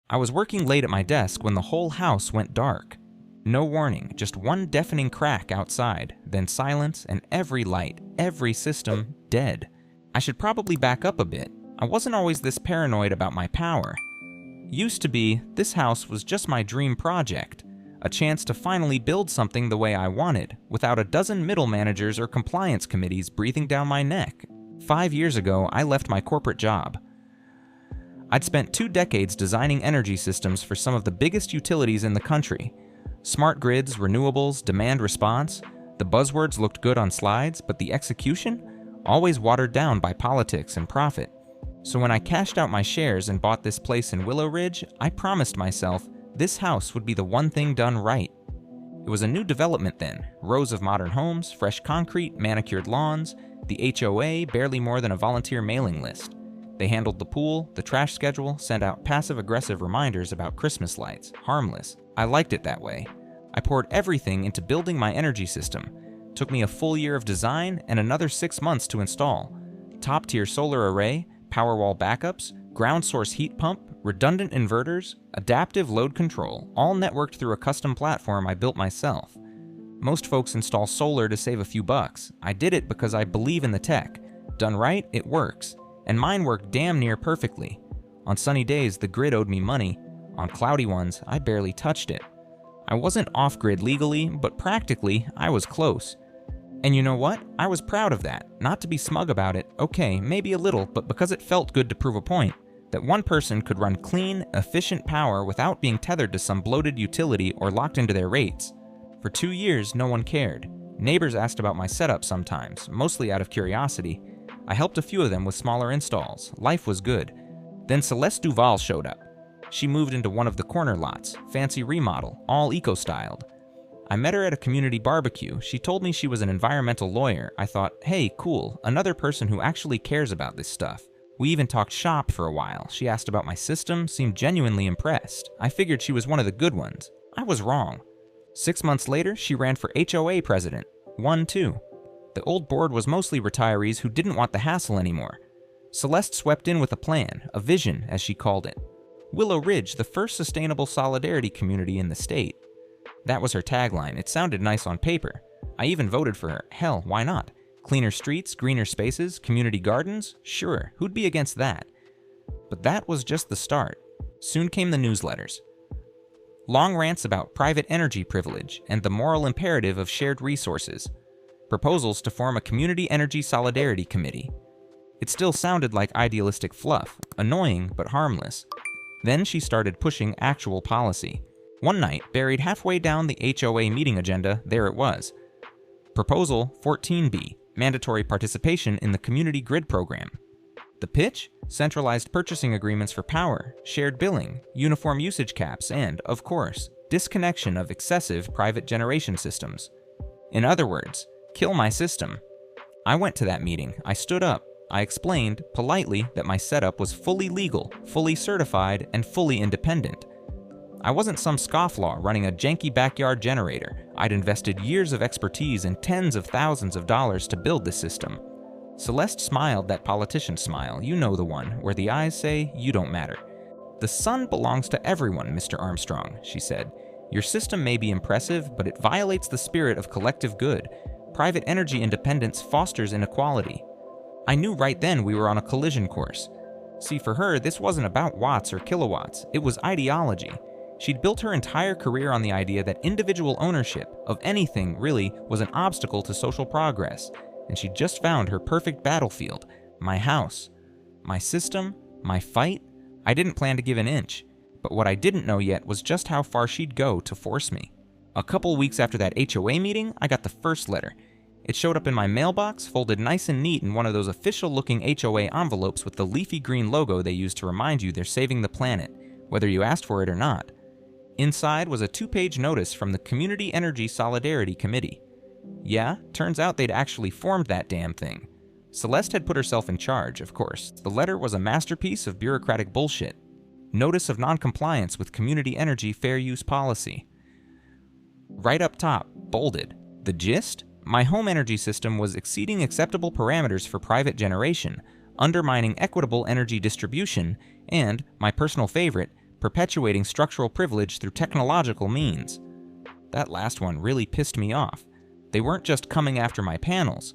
I was working late at my desk when the whole house went dark. No warning, just one deafening crack outside, then silence and every light, every system, dead. I should probably back up a bit. I wasn't always this paranoid about my power. Used to be, this house was just my dream project. A chance to finally build something the way I wanted, without a dozen middle managers or compliance committees breathing down my neck. 5 years ago, I left my corporate job. I'd spent 2 decades designing energy systems for some of the biggest utilities in the country. Smart grids, renewables, demand response. The buzzwords looked good on slides, but the execution? Always watered down by politics and profit. So when I cashed out my shares and bought this place in Willow Ridge, I promised myself this house would be the one thing done right. It was a new development then. Rows of modern homes, fresh concrete, manicured lawns. The HOA, barely more than a volunteer mailing list. They handled the pool, the trash schedule, sent out passive-aggressive reminders about Christmas lights. Harmless. I liked it that way. I poured everything into building my energy system. Took me a full year of design and another 6 months to install. Top-tier solar array, Powerwall backups, ground source heat pump, redundant inverters, adaptive load control, all networked through a custom platform I built myself. Most folks install solar to save a few bucks. I did it because I believe in the tech. Done right, it works. And mine worked damn near perfectly. On sunny days, the grid owed me money. On cloudy ones, I barely touched it. I wasn't off-grid legally, but practically, I was close. And you know what? I was proud of that. Not to be smug about it, okay, maybe a little, but because it felt good to prove a point. That one person could run clean, efficient power without being tethered to some bloated utility or locked into their rates. For 2 years, no one cared. Neighbors asked about my setup sometimes, mostly out of curiosity. I helped a few of them with smaller installs. Life was good. Then Celeste Duval showed up. She moved into one of the corner lots, fancy remodel, all eco-styled. I met her at a community barbecue. She told me she was an environmental lawyer. I thought, hey, cool, another person who actually cares about this stuff. We even talked shop for a while. She asked about my system, seemed genuinely impressed. I figured she was one of the good ones. I was wrong. 6 months later, she ran for HOA president. Won too. The old board was mostly retirees who didn't want the hassle anymore. Celeste swept in with a plan, a vision, as she called it. Willow Ridge, the first sustainable solidarity community in the state. That was her tagline. It sounded nice on paper. I even voted for her. Hell, why not? Cleaner streets, greener spaces, community gardens? Sure, who'd be against that? But that was just the start. Soon came the newsletters. Long rants about private energy privilege and the moral imperative of shared resources. Proposals to form a community energy solidarity committee. It still sounded like idealistic fluff, annoying but harmless. Then she started pushing actual policy. One night, buried halfway down the HOA meeting agenda, there it was. Proposal 14B, mandatory participation in the community grid program. The pitch? Centralized purchasing agreements for power, shared billing, uniform usage caps, and, of course, disconnection of excessive private generation systems. In other words, kill my system. I went to that meeting. I stood up. I explained, politely, that my setup was fully legal, fully certified, and fully independent. I wasn't some scofflaw running a janky backyard generator. I'd invested years of expertise and tens of thousands of dollars to build this system. Celeste smiled that politician smile, you know the one, where the eyes say, you don't matter. The sun belongs to everyone, Mr. Armstrong, she said. Your system may be impressive, but it violates the spirit of collective good. Private energy independence fosters inequality. I knew right then we were on a collision course. See, for her, this wasn't about watts or kilowatts. It was ideology. She'd built her entire career on the idea that individual ownership of anything, really, was an obstacle to social progress. And she'd just found her perfect battlefield. My house. My system. My fight. I didn't plan to give an inch. But what I didn't know yet was just how far she'd go to force me. A couple weeks after that HOA meeting, I got the first letter. It showed up in my mailbox, folded nice and neat in one of those official-looking HOA envelopes with the leafy green logo they use to remind you they're saving the planet, whether you asked for it or not. Inside was a 2-page notice from the Community Energy Solidarity Committee. Yeah, turns out they'd actually formed that damn thing. Celeste had put herself in charge, of course. The letter was a masterpiece of bureaucratic bullshit. Notice of non-compliance with community energy fair use policy. Right up top, bolded. The gist? My home energy system was exceeding acceptable parameters for private generation, undermining equitable energy distribution, and, my personal favorite, perpetuating structural privilege through technological means. That last one really pissed me off. They weren't just coming after my panels.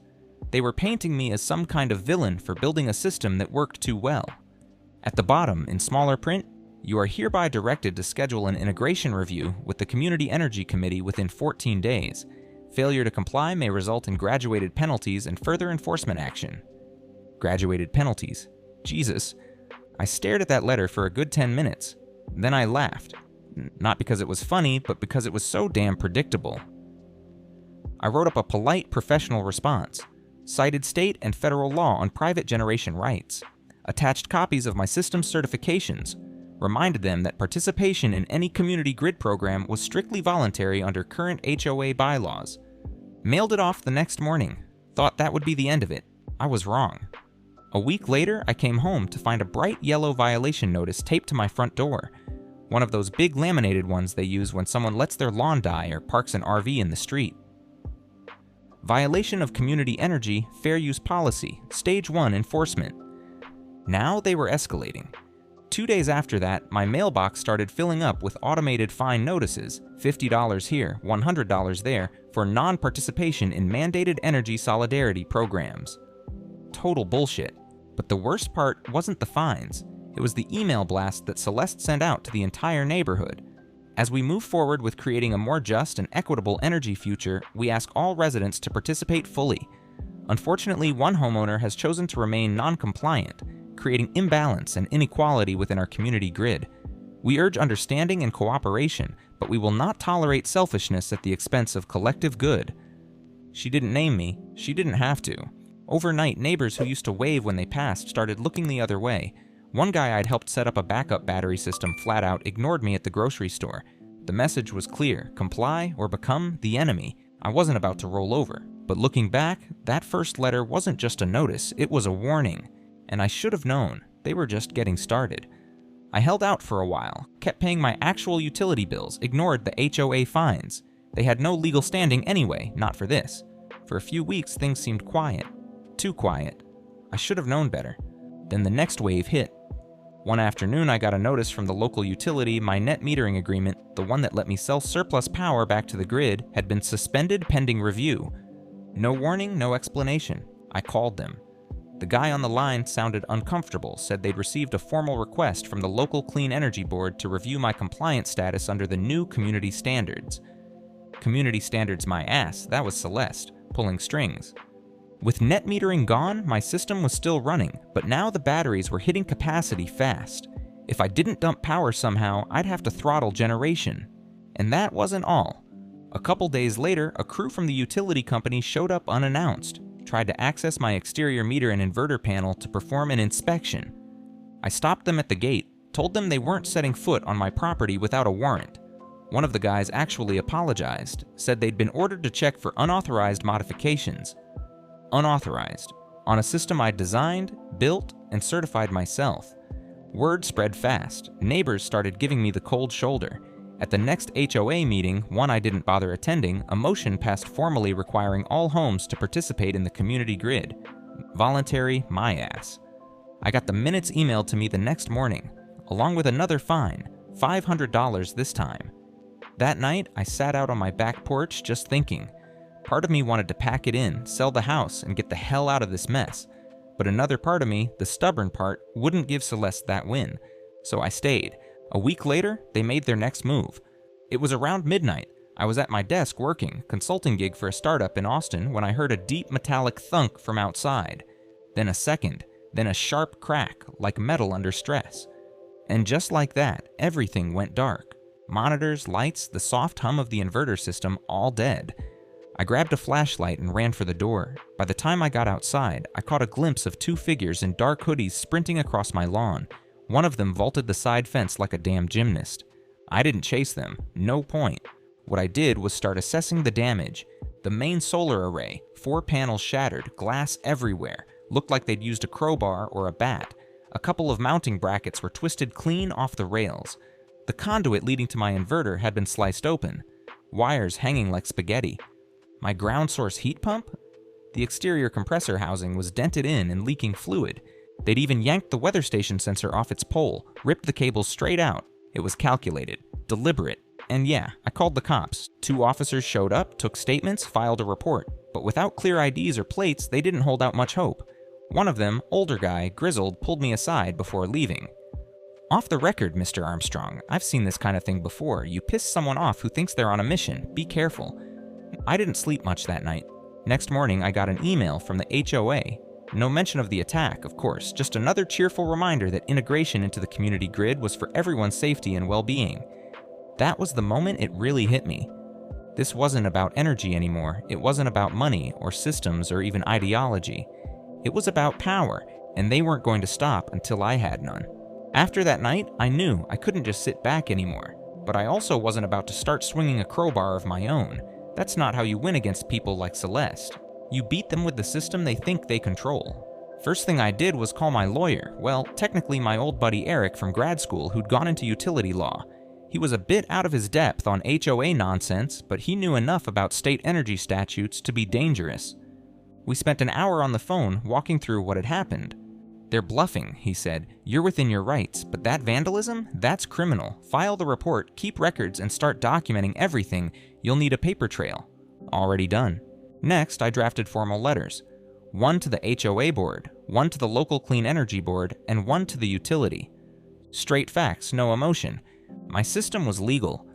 They were painting me as some kind of villain for building a system that worked too well. At the bottom, in smaller print, you are hereby directed to schedule an integration review with the Community Energy Committee within 14 days. Failure to comply may result in graduated penalties and further enforcement action. Graduated penalties. Jesus. I stared at that letter for a good 10 minutes. Then I laughed. Not because it was funny, but because it was so damn predictable. I wrote up a polite, professional response, cited state and federal law on private generation rights, attached copies of my system's certifications, reminded them that participation in any community grid program was strictly voluntary under current HOA bylaws. Mailed it off the next morning. Thought that would be the end of it. I was wrong. A week later, I came home to find a bright yellow violation notice taped to my front door. One of those big laminated ones they use when someone lets their lawn die or parks an RV in the street. Violation of Community Energy Fair Use Policy, Stage 1 Enforcement. Now they were escalating. 2 days after that, my mailbox started filling up with automated fine notices, $50 here, $100 there, for non-participation in mandated energy solidarity programs. Total bullshit. But the worst part wasn't the fines. It was the email blast that Celeste sent out to the entire neighborhood. As we move forward with creating a more just and equitable energy future, we ask all residents to participate fully. Unfortunately, one homeowner has chosen to remain non-compliant, creating imbalance and inequality within our community grid. We urge understanding and cooperation, but we will not tolerate selfishness at the expense of collective good. She didn't name me. She didn't have to. Overnight, neighbors who used to wave when they passed started looking the other way. One guy I'd helped set up a backup battery system flat out ignored me at the grocery store. The message was clear: comply or become the enemy. I wasn't about to roll over. But looking back, that first letter wasn't just a notice, it was a warning. And I should have known. They were just getting started. I held out for a while, kept paying my actual utility bills, ignored the HOA fines. They had no legal standing anyway, not for this. For a few weeks, things seemed quiet. Too quiet. I should have known better. Then the next wave hit. One afternoon, I got a notice from the local utility my net metering agreement, the one that let me sell surplus power back to the grid, had been suspended pending review. No warning, no explanation. I called them. The guy on the line sounded uncomfortable, said they'd received a formal request from the local Clean Energy Board to review my compliance status under the new community standards. Community standards my ass, that was Celeste, pulling strings. With net metering gone, my system was still running, but now the batteries were hitting capacity fast. If I didn't dump power somehow, I'd have to throttle generation. And that wasn't all. A couple days later, a crew from the utility company showed up unannounced, tried to access my exterior meter and inverter panel to perform an inspection. I stopped them at the gate, told them they weren't setting foot on my property without a warrant. One of the guys actually apologized, said they'd been ordered to check for unauthorized modifications. Unauthorized, on a system I'd designed, built, and certified myself. Word spread fast. Neighbors started giving me the cold shoulder. At the next HOA meeting, one I didn't bother attending, a motion passed formally requiring all homes to participate in the community grid. Voluntary, my ass. I got the minutes emailed to me the next morning, along with another fine, $500 this time. That night, I sat out on my back porch just thinking. Part of me wanted to pack it in, sell the house, and get the hell out of this mess. But another part of me, the stubborn part, wouldn't give Celeste that win. So I stayed. A week later, they made their next move. It was around midnight. I was at my desk working, consulting gig for a startup in Austin, when I heard a deep metallic thunk from outside. Then a second, then a sharp crack, like metal under stress. And just like that, everything went dark. Monitors, lights, the soft hum of the inverter system, all dead. I grabbed a flashlight and ran for the door. By the time I got outside, I caught a glimpse of two figures in dark hoodies sprinting across my lawn. One of them vaulted the side fence like a damn gymnast. I didn't chase them, no point. What I did was start assessing the damage. The main solar array, 4 panels shattered, glass everywhere, looked like they'd used a crowbar or a bat. A couple of mounting brackets were twisted clean off the rails. The conduit leading to my inverter had been sliced open. Wires hanging like spaghetti. My ground source heat pump? The exterior compressor housing was dented in and leaking fluid. They'd even yanked the weather station sensor off its pole, ripped the cables straight out. It was calculated, deliberate, and yeah, I called the cops. 2 officers showed up, took statements, filed a report, but without clear IDs or plates, they didn't hold out much hope. One of them, older guy, grizzled, pulled me aside before leaving. "Off the record, Mr. Armstrong, I've seen this kind of thing before. You piss someone off who thinks they're on a mission. Be careful." I didn't sleep much that night. Next morning, I got an email from the HOA. No mention of the attack, of course, just another cheerful reminder that integration into the community grid was for everyone's safety and well-being. That was the moment it really hit me. This wasn't about energy anymore. It wasn't about money or systems or even ideology. It was about power, and they weren't going to stop until I had none. After that night, I knew I couldn't just sit back anymore, but I also wasn't about to start swinging a crowbar of my own. That's not how you win against people like Celeste. You beat them with the system they think they control. First thing I did was call my lawyer, well, technically my old buddy Eric from grad school who'd gone into utility law. He was a bit out of his depth on HOA nonsense, but he knew enough about state energy statutes to be dangerous. We spent an hour on the phone walking through what had happened. "They're bluffing," he said. "You're within your rights, but that vandalism? That's criminal. File the report, keep records, and start documenting everything. You'll need a paper trail." Already done. Next, I drafted formal letters. 1 to the HOA board, 1 to the local clean energy board, and 1 to the utility. Straight facts, no emotion. My system was legal.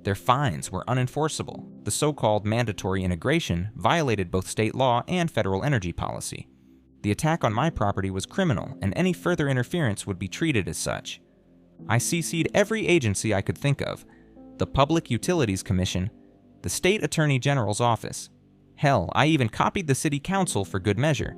Their fines were unenforceable. The so-called mandatory integration violated both state law and federal energy policy. The attack on my property was criminal, and any further interference would be treated as such. I CC'd every agency I could think of: the Public Utilities Commission, the State Attorney General's office. Hell, I even copied the city council for good measure.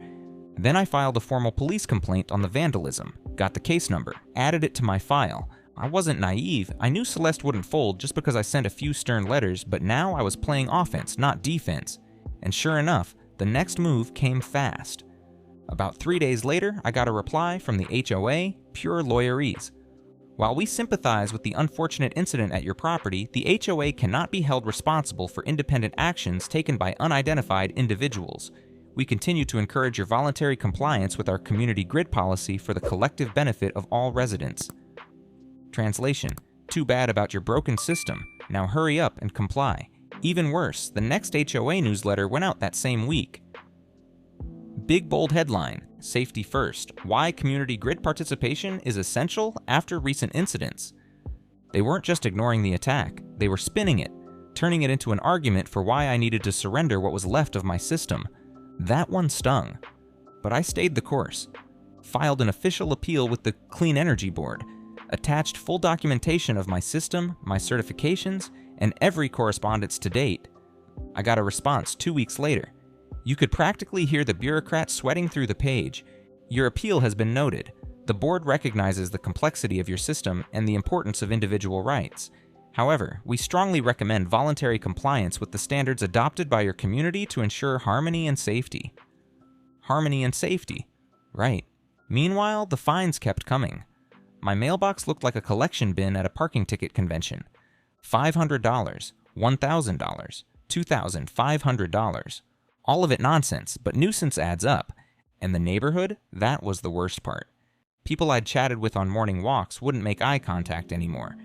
Then I filed a formal police complaint on the vandalism, got the case number, added it to my file. I wasn't naive. I knew Celeste wouldn't fold just because I sent a few stern letters, but now I was playing offense, not defense. And sure enough, the next move came fast. About 3 days later, I got a reply from the HOA, pure lawyerese. "While we sympathize with the unfortunate incident at your property, the HOA cannot be held responsible for independent actions taken by unidentified individuals. We continue to encourage your voluntary compliance with our community grid policy for the collective benefit of all residents." Translation: too bad about your broken system. Now hurry up and comply. Even worse, the next HOA newsletter went out that same week. Big bold headline: Safety first. Why community grid participation is essential after recent incidents. They weren't just ignoring the attack, they were spinning it, turning it into an argument for why I needed to surrender what was left of my system. That one stung. But I stayed the course. Filed an official appeal with the Clean Energy Board, attached full documentation of my system, my certifications, and every correspondence to date. I got a response 2 weeks later. You could practically hear the bureaucrats sweating through the page. "Your appeal has been noted. The board recognizes the complexity of your system and the importance of individual rights. However, we strongly recommend voluntary compliance with the standards adopted by your community to ensure harmony and safety." Harmony and safety. Right. Meanwhile, the fines kept coming. My mailbox looked like a collection bin at a parking ticket convention. $500, $1,000, $2,500. All of it nonsense, but nuisance adds up. And the neighborhood? That was the worst part. People I'd chatted with on morning walks wouldn't make eye contact anymore.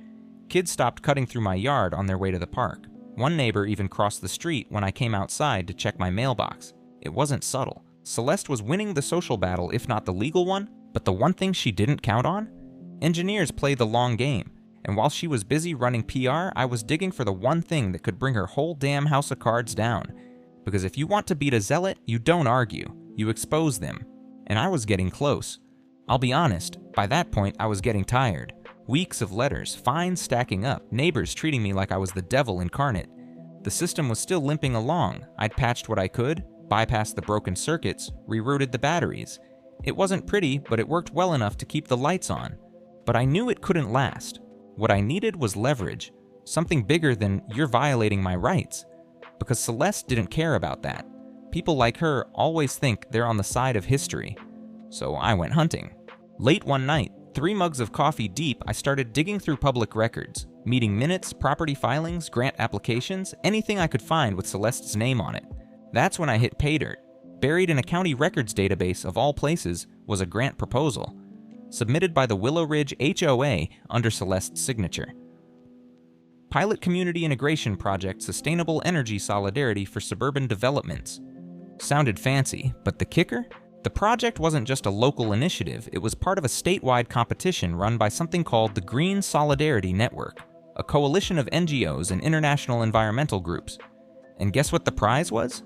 Kids stopped cutting through my yard on their way to the park. One neighbor even crossed the street when I came outside to check my mailbox. It wasn't subtle. Celeste was winning the social battle, if not the legal one, but the one thing she didn't count on? Engineers play the long game, and while she was busy running PR, I was digging for the one thing that could bring her whole damn house of cards down. Because if you want to beat a zealot, you don't argue, you expose them. And I was getting close. I'll be honest, by that point I was getting tired. Weeks of letters, fines stacking up, neighbors treating me like I was the devil incarnate. The system was still limping along. I'd patched what I could, bypassed the broken circuits, rerouted the batteries. It wasn't pretty, but it worked well enough to keep the lights on. But I knew it couldn't last. What I needed was leverage, something bigger than "you're violating my rights." Because Celeste didn't care about that. People like her always think they're on the side of history. So I went hunting. Late one night, 3 mugs of coffee deep, I started digging through public records, meeting minutes, property filings, grant applications, anything I could find with Celeste's name on it. That's when I hit pay dirt. Buried in a county records database of all places was a grant proposal. submitted by the Willow Ridge HOA under Celeste's signature. Pilot Community Integration Project Sustainable Energy Solidarity for Suburban Developments. Sounded fancy, but the kicker? The project wasn't just a local initiative, it was part of a statewide competition run by something called the Green Solidarity Network, a coalition of NGOs and international environmental groups. And guess what the prize was?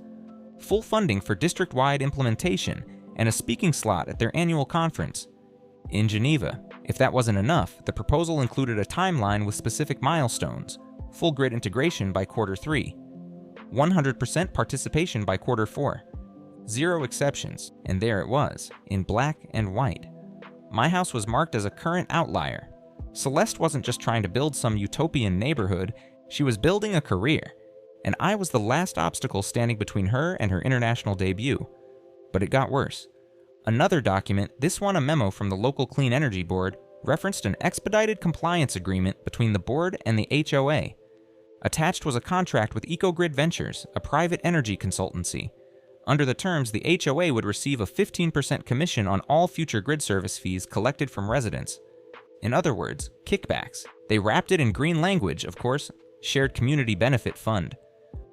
Full funding for district-wide implementation and a speaking slot at their annual conference in Geneva. If that wasn't enough, the proposal included a timeline with specific milestones, full grid integration by Q3, 100% participation by Q4, 0 exceptions, and there it was, in black and white. My house was marked as a current outlier. Celeste wasn't just trying to build some utopian neighborhood, she was building a career, and I was the last obstacle standing between her and her international debut. But it got worse. Another document, this one a memo from the local Clean Energy Board, referenced an expedited compliance agreement between the board and the HOA. Attached was a contract with EcoGrid Ventures, a private energy consultancy. Under the terms, the HOA would receive a 15% commission on all future grid service fees collected from residents. In other words, kickbacks. They wrapped it in green language, of course, shared community benefit fund.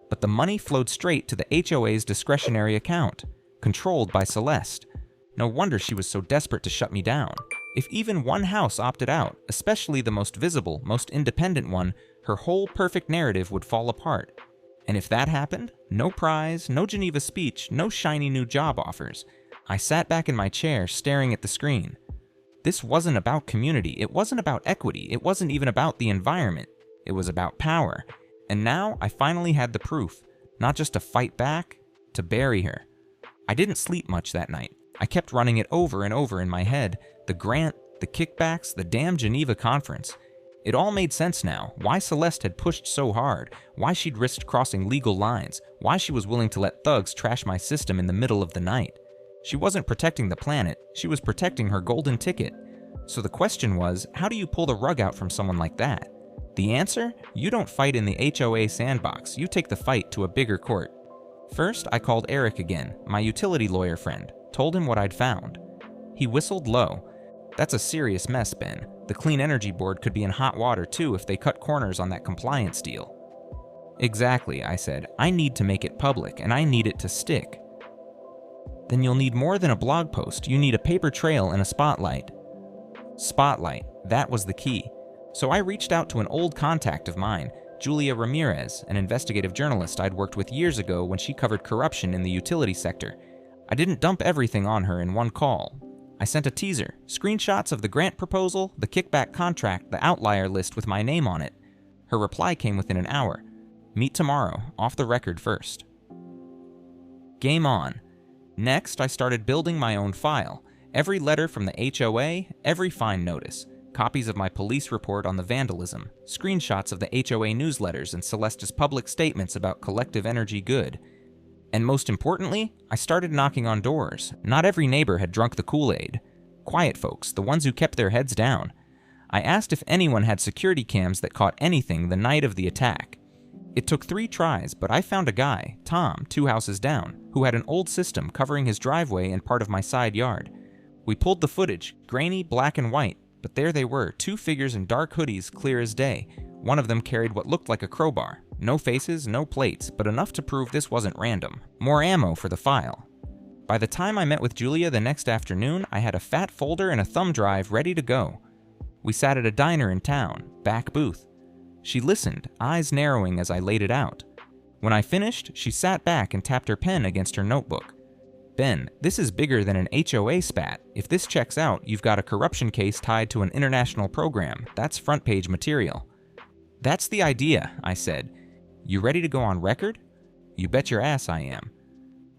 But the money flowed straight to the HOA's discretionary account, controlled by Celeste. No wonder she was so desperate to shut me down. If even one house opted out, especially the most visible, most independent one, her whole perfect narrative would fall apart. And if that happened, no prize, no Geneva speech, no shiny new job offers. I sat back in my chair staring at the screen. This wasn't about community, it wasn't about equity, it wasn't even about the environment. It was about power. And now I finally had the proof, not just to fight back, to bury her. I didn't sleep much that night. I kept running it over and over in my head. The grant, the kickbacks, the damn Geneva conference. It all made sense now, why Celeste had pushed so hard, why she'd risked crossing legal lines, why she was willing to let thugs trash my system in the middle of the night. She wasn't protecting the planet, she was protecting her golden ticket. So the question was, how do you pull the rug out from someone like that? The answer? You don't fight in the HOA sandbox, you take the fight to a bigger court. First, I called Eric again, my utility lawyer friend, told him what I'd found. He whistled low. That's a serious mess, Ben. The Clean Energy Board could be in hot water too if they cut corners on that compliance deal. Exactly, I said. I need to make it public, and I need it to stick. Then you'll need more than a blog post. You need a paper trail and a spotlight. Spotlight, that was the key. So I reached out to an old contact of mine, Julia Ramirez, an investigative journalist I'd worked with years ago when she covered corruption in the utility sector. I didn't dump everything on her in one call. I sent a teaser, screenshots of the grant proposal, the kickback contract, the outlier list with my name on it. Her reply came within an hour. Meet tomorrow, off the record first. Game on. Next, I started building my own file. Every letter from the HOA, every fine notice, copies of my police report on the vandalism, screenshots of the HOA newsletters and Celeste's public statements about collective energy good. And most importantly, I started knocking on doors. Not every neighbor had drunk the Kool-Aid. Quiet folks, the ones who kept their heads down. I asked if anyone had security cams that caught anything the night of the attack. It took 3 tries, but I found a guy, Tom, 2 houses down, who had an old system covering his driveway and part of my side yard. We pulled the footage, grainy, black and white, but there they were, 2 figures in dark hoodies, clear as day. One of them carried what looked like a crowbar. No faces, no plates, but enough to prove this wasn't random. More ammo for the file. By the time I met with Julia the next afternoon, I had a fat folder and a thumb drive ready to go. We sat at a diner in town, back booth. She listened, eyes narrowing as I laid it out. When I finished, she sat back and tapped her pen against her notebook. Ben, this is bigger than an HOA spat. If this checks out, you've got a corruption case tied to an international program. That's front page material. That's the idea, I said. You ready to go on record? You bet your ass I am.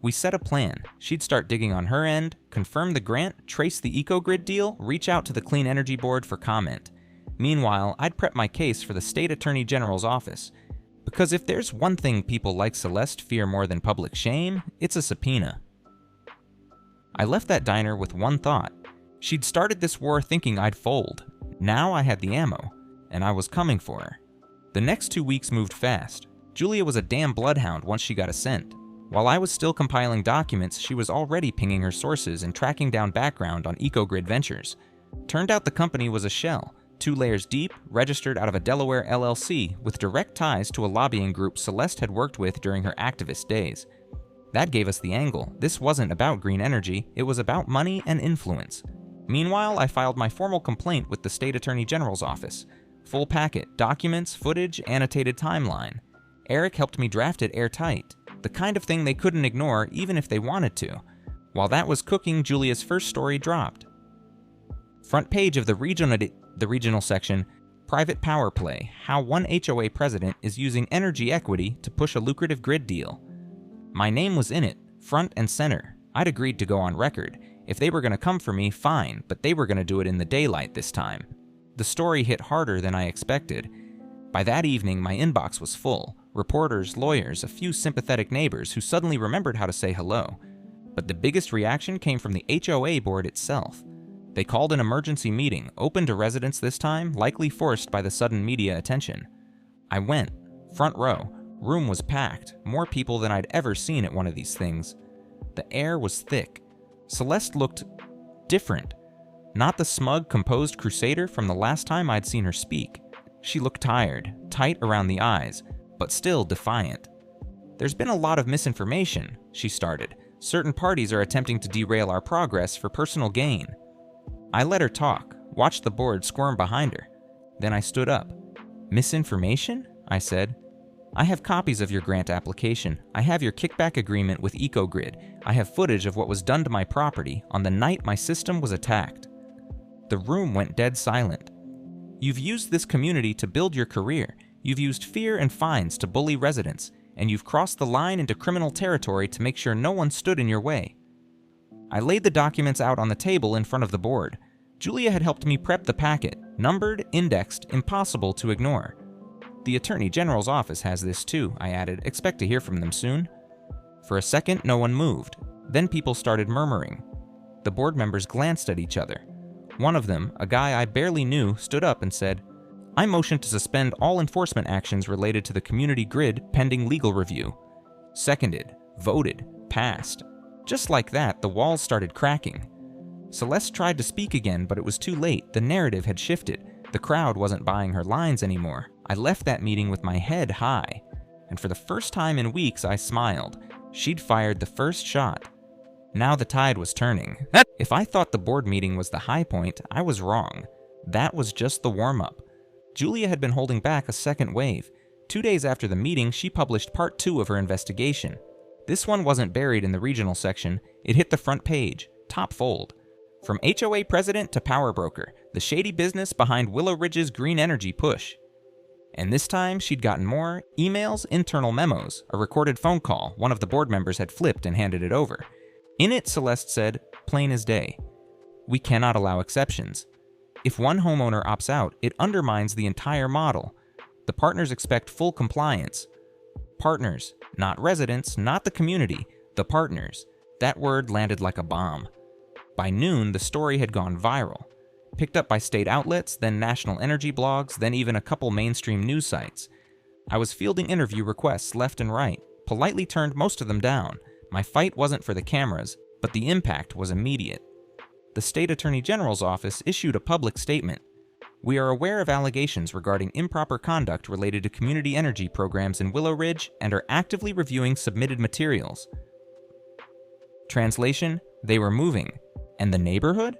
We set a plan. She'd start digging on her end, confirm the grant, trace the EcoGrid deal, reach out to the Clean Energy Board for comment. Meanwhile, I'd prep my case for the State Attorney General's office. Because if there's one thing people like Celeste fear more than public shame, it's a subpoena. I left that diner with one thought. She'd started this war thinking I'd fold. Now I had the ammo, and I was coming for her. The next 2 weeks moved fast. Julia was a damn bloodhound once she got a scent. While I was still compiling documents, she was already pinging her sources and tracking down background on EcoGrid Ventures. Turned out the company was a shell, 2 layers deep, registered out of a Delaware LLC with direct ties to a lobbying group Celeste had worked with during her activist days. That gave us the angle. This wasn't about green energy, it was about money and influence. Meanwhile, I filed my formal complaint with the State Attorney General's office. Full packet, documents, footage, annotated timeline. Eric helped me draft it airtight, the kind of thing they couldn't ignore even if they wanted to. While that was cooking, Julia's first story dropped. Front page of the regional section, Private Power Play, How One HOA President is Using Energy Equity to Push a Lucrative Grid Deal. My name was in it, front and center. I'd agreed to go on record. If they were going to come for me, fine, but they were going to do it in the daylight this time. The story hit harder than I expected. By that evening, my inbox was full. Reporters, lawyers, a few sympathetic neighbors who suddenly remembered how to say hello. But the biggest reaction came from the HOA board itself. They called an emergency meeting, open to residents this time, likely forced by the sudden media attention. I went. Front row. Room was packed, more people than I'd ever seen at one of these things. The air was thick. Celeste looked different. Not the smug, composed crusader from the last time I'd seen her speak. She looked tired, tight around the eyes, but still defiant. There's been a lot of misinformation, she started. Certain parties are attempting to derail our progress for personal gain. I let her talk, watched the board squirm behind her. Then I stood up. Misinformation? I said. I have copies of your grant application. I have your kickback agreement with EcoGrid. I have footage of what was done to my property on the night my system was attacked. The room went dead silent. You've used this community to build your career. You've used fear and fines to bully residents, and you've crossed the line into criminal territory to make sure no one stood in your way. I laid the documents out on the table in front of the board. Julia had helped me prep the packet, numbered, indexed, impossible to ignore. The Attorney General's office has this too, I added. Expect to hear from them soon. For a second, no one moved. Then people started murmuring. The board members glanced at each other. One of them, a guy I barely knew, stood up and said, I motion to suspend all enforcement actions related to the community grid pending legal review. Seconded, voted, passed. Just like that, the walls started cracking. Celeste tried to speak again, but it was too late. The narrative had shifted. The crowd wasn't buying her lines anymore. I left that meeting with my head high. And for the first time in weeks, I smiled. She'd fired the first shot. Now the tide was turning. If I thought the board meeting was the high point, I was wrong. That was just the warm-up. Julia had been holding back a second wave. 2 days after the meeting, she published part 2 of her investigation. This one wasn't buried in the regional section. It hit the front page, top fold. From HOA president to power broker, the shady business behind Willow Ridge's green energy push. And this time, she'd gotten more emails, internal memos, a recorded phone call one of the board members had flipped and handed it over. In it, Celeste said, plain as day, we cannot allow exceptions. If one homeowner opts out, it undermines the entire model. The partners expect full compliance. Partners, not residents, not the community, the partners. That word landed like a bomb. By noon, the story had gone viral. Picked up by state outlets, then national energy blogs, then even a couple mainstream news sites. I was fielding interview requests left and right, politely turned most of them down. My fight wasn't for the cameras, but the impact was immediate. The State Attorney General's office issued a public statement. We are aware of allegations regarding improper conduct related to community energy programs in Willow Ridge and are actively reviewing submitted materials. Translation, they were moving. And the neighborhood?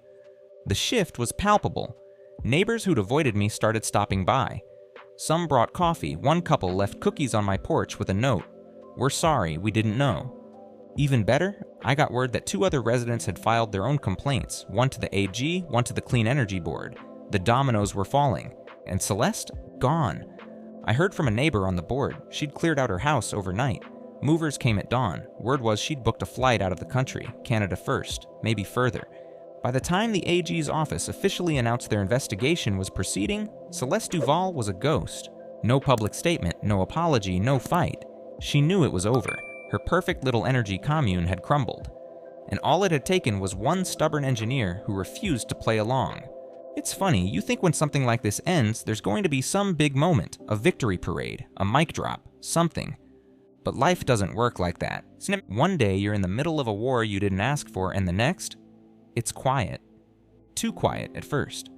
The shift was palpable. Neighbors who'd avoided me started stopping by. Some brought coffee. One couple left cookies on my porch with a note. We're sorry, we didn't know. Even better, I got word that 2 other residents had filed their own complaints, one to the AG, one to the Clean Energy Board. The dominoes were falling. And Celeste? Gone. I heard from a neighbor on the board. She'd cleared out her house overnight. Movers came at dawn. Word was she'd booked a flight out of the country, Canada first, maybe further. By the time the AG's office officially announced their investigation was proceeding, Celeste Duval was a ghost. No public statement, no apology, no fight. She knew it was over. Her perfect little energy commune had crumbled. And all it had taken was one stubborn engineer who refused to play along. It's funny, you think when something like this ends, there's going to be some big moment, a victory parade, a mic drop, something. But life doesn't work like that. One day you're in the middle of a war you didn't ask for, and the next, it's quiet. too quiet at first.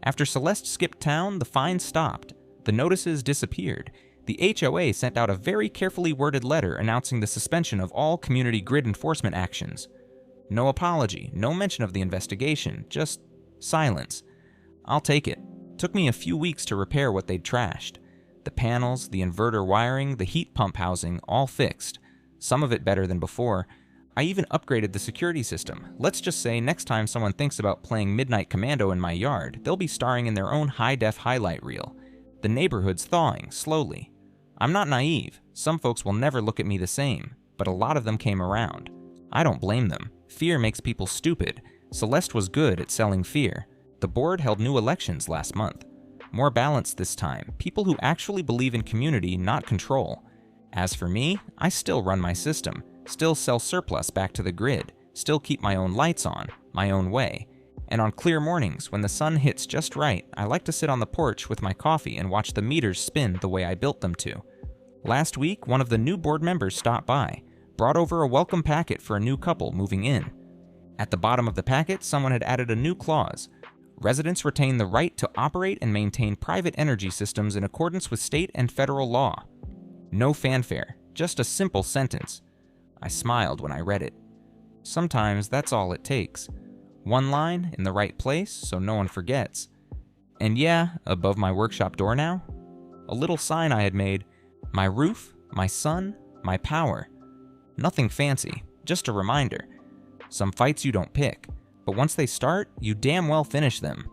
After Celeste skipped town, the fines stopped, the notices disappeared. The HOA sent out a very carefully worded letter announcing the suspension of all community grid enforcement actions. No apology, no mention of the investigation, just silence. I'll take it. Took me a few weeks to repair what they'd trashed. The panels, the inverter wiring, the heat pump housing, all fixed. Some of it better than before. I even upgraded the security system. Let's just say next time someone thinks about playing Midnight Commando in my yard, they'll be starring in their own high-def highlight reel. The neighborhood's thawing, slowly. I'm not naive. Some folks will never look at me the same, but a lot of them came around. I don't blame them. Fear makes people stupid. Celeste was good at selling fear. The board held new elections last month. More balanced this time, people who actually believe in community, not control. As for me, I still run my system, still sell surplus back to the grid, still keep my own lights on, my own way. And on clear mornings, when the sun hits just right, I like to sit on the porch with my coffee and watch the meters spin the way I built them to. Last week, one of the new board members stopped by, brought over a welcome packet for a new couple moving in. At the bottom of the packet, someone had added a new clause. Residents retain the right to operate and maintain private energy systems in accordance with state and federal law. No fanfare, just a simple sentence. I smiled when I read it. Sometimes that's all it takes. One line in the right place so no one forgets. And yeah, above my workshop door now, a little sign I had made. My roof, my sun, my power. Nothing fancy, just a reminder. Some fights you don't pick, but once they start, you damn well finish them.